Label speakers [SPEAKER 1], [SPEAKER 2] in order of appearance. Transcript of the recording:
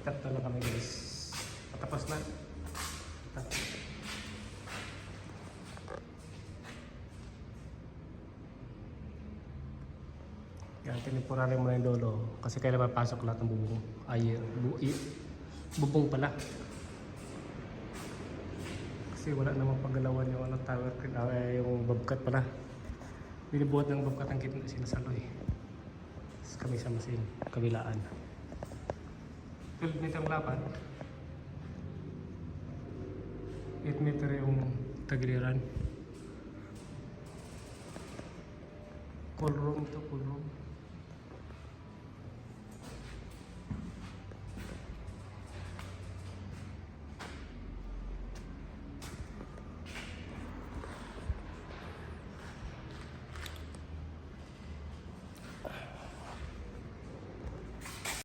[SPEAKER 1] Cut na lang kami guys. Patapos na. Yan, tinipurali mo na yung lolo. Kasi kailan mapasok lahat ng bubong. Ay, bubong pala. Kasi wala namang paggalawan yung ano, tower crane. Yung bobcat pala. Binibuhat ng bobcat ang sinasaloy. Tapos kami sa masin, kabilaan. 12 meter ang lapad. 8 meter yung tagiliran. Cool room to cool room.